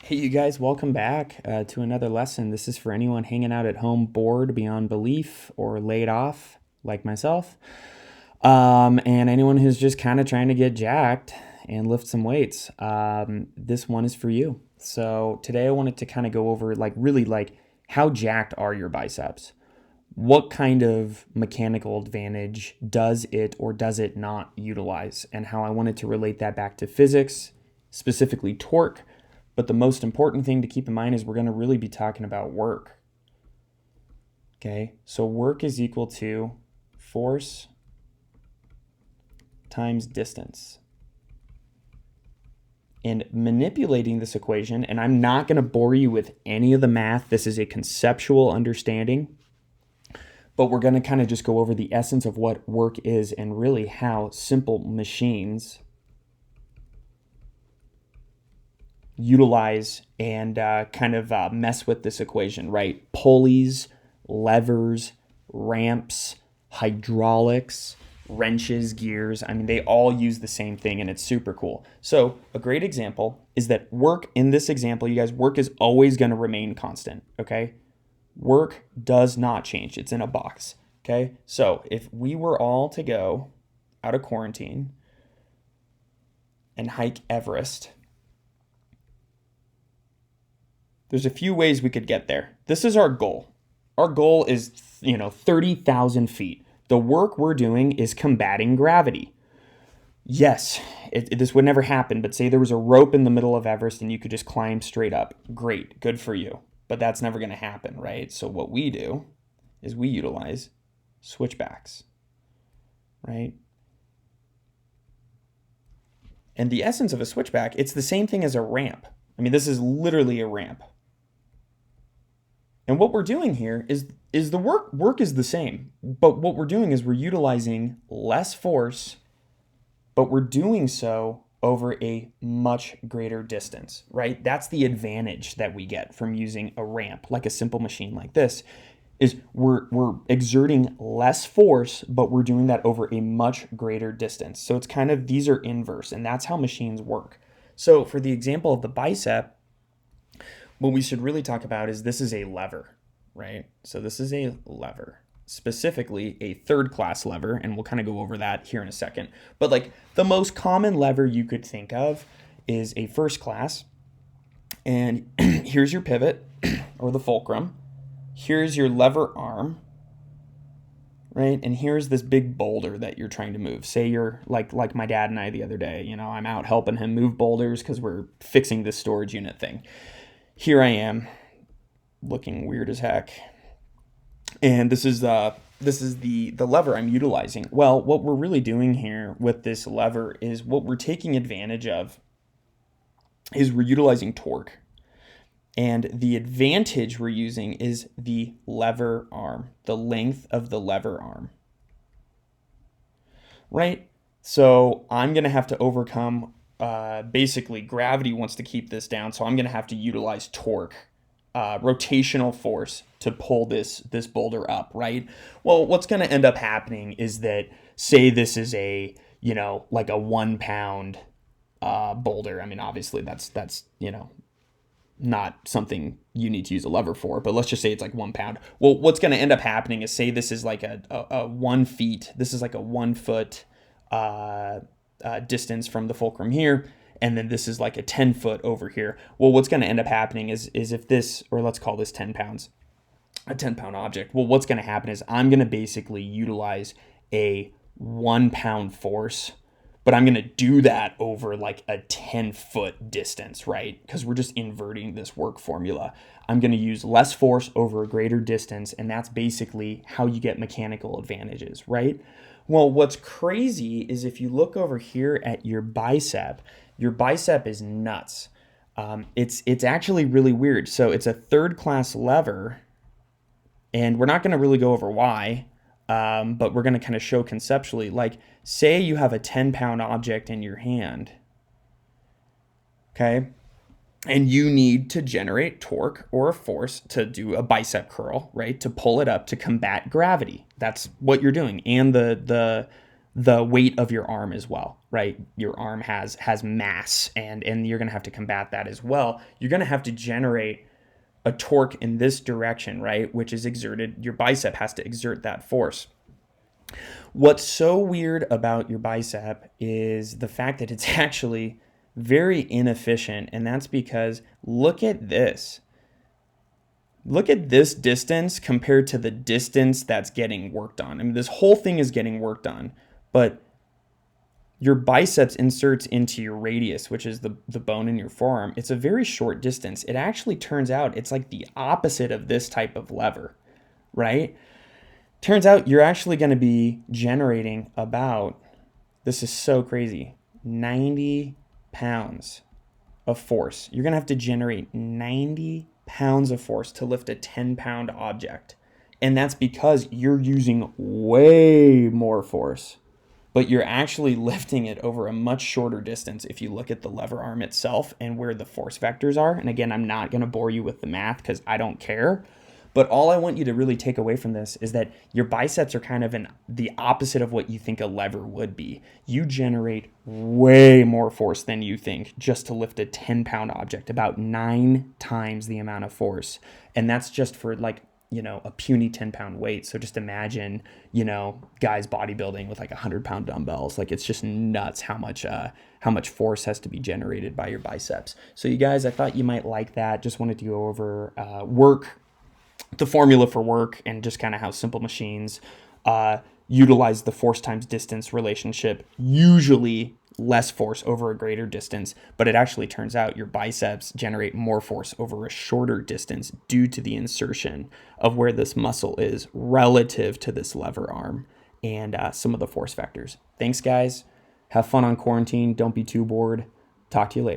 Hey, you guys, welcome back to another lesson. This is for anyone hanging out at home bored beyond belief or laid off, like myself, and anyone who's just kind of trying to get jacked and lift some weights. This one is for you. So today I wanted to kind of go over really how jacked are your biceps? What kind of mechanical advantage does it or does it not utilize? And how I wanted to relate that back to physics, specifically torque. But the most important thing to keep in mind is we're going to really be talking about work. Okay, so work is equal to force times distance. And manipulating this equation, and I'm not going to bore you with any of the math, this is a conceptual understanding, but we're going to kind of just go over the essence of what work is and really how simple machines utilize and mess with this equation, right? Pulleys, levers, ramps, hydraulics, wrenches, gears. I mean, they all use the same thing and it's super cool. So a great example is that work in this example, you guys, work is always going to remain constant, okay? Work does not change. It's in a box, okay? So if we were all to go out of quarantine and hike Everest, there's a few ways we could get there. This is our goal. Our goal is, 30,000 feet. The work we're doing is combating gravity. Yes, this would never happen, but say there was a rope in the middle of Everest and you could just climb straight up. Great, good for you. But that's never going to happen, right? So what we do is we utilize switchbacks, right? And the essence of a switchback, it's the same thing as a ramp. I mean, this is literally a ramp. And what we're doing here is the work is the same, but what we're doing is we're utilizing less force, but we're doing so over a much greater distance, right? That's the advantage that we get from using a ramp, like a simple machine like this, is we're exerting less force, but we're doing that over a much greater distance. So it's kind of, these are inverse, and that's how machines work. So for the example of the bicep, what we should really talk about is this is a lever, right? So this is a lever, specifically a third class lever, and we'll kind of go over that here in a second. But like the most common lever you could think of is a first class. And here's your pivot or the fulcrum. Here's your lever arm, right? And here's this big boulder that you're trying to move. Say you're like my dad and I the other day, I'm out helping him move boulders because we're fixing this storage unit thing. Here I am, looking weird as heck, and this is the lever I'm utilizing. Well, what we're really doing here with this lever is what we're taking advantage of is we're utilizing torque, and the advantage we're using is the lever arm, the length of the lever arm, right? So I'm going to have to overcome basically gravity wants to keep this down, so I'm going to have to utilize torque, rotational force to pull this boulder up, right? Well, what's going to end up happening is that, say this is a, like a 1 pound boulder. I mean, obviously that's not something you need to use a lever for, but let's just say it's like 1 pound. Well, what's going to end up happening is, say this is like a 1 feet, this is like a 1 foot distance from the fulcrum here, and then this is like a 10 foot over here. Well, what's going to end up happening is if this, or let's call this 10 pounds, a 10 pound object. Well, what's going to happen is I'm going to basically utilize a 1 pound force, but I'm going to do that over like a 10 foot distance, right? Because we're just inverting this work formula. I'm going to use less force over a greater distance, and that's basically how you get mechanical advantages, right? Well, what's crazy is if you look over here at your bicep is nuts. It's actually really weird. So it's a third class lever, and we're not going to really go over why, but we're going to kind of show conceptually. Like, say you have a 10 pound object in your hand, okay? And you need to generate torque or a force to do a bicep curl, right? To pull it up to combat gravity. That's what you're doing. And the weight of your arm as well, right? Your arm has mass, and you're going to have to combat that as well. You're going to have to generate a torque in this direction, right? Which is exerted. Your bicep has to exert that force. What's so weird about your bicep is the fact that it's actually very inefficient, and that's because look at this. Look at this distance compared to the distance that's getting worked on. I mean, this whole thing is getting worked on, but your biceps inserts into your radius, which is the bone in your forearm. It's a very short distance. It actually turns out it's like the opposite of this type of lever, right? Turns out you're actually going to be generating about, this is so crazy, 90 pounds of force. You're going to have to generate 90 pounds of force to lift a 10-pound object. And that's because you're using way more force, but you're actually lifting it over a much shorter distance if you look at the lever arm itself and where the force vectors are. And again, I'm not going to bore you with the math because I don't care. But all I want you to really take away from this is that your biceps are kind of the opposite of what you think a lever would be. You generate way more force than you think just to lift a 10-pound object, about 9 times the amount of force. And that's just for like, a puny 10-pound weight. So just imagine, guys bodybuilding with like 100-pound dumbbells. Like it's just nuts how much force has to be generated by your biceps. So you guys, I thought you might like that. Just wanted to go over work, the formula for work, and just kind of how simple machines utilize the force times distance relationship, usually less force over a greater distance, but it actually turns out your biceps generate more force over a shorter distance due to the insertion of where this muscle is relative to this lever arm and some of the force vectors. Thanks, guys. Have fun on quarantine. Don't be too bored. Talk to you later.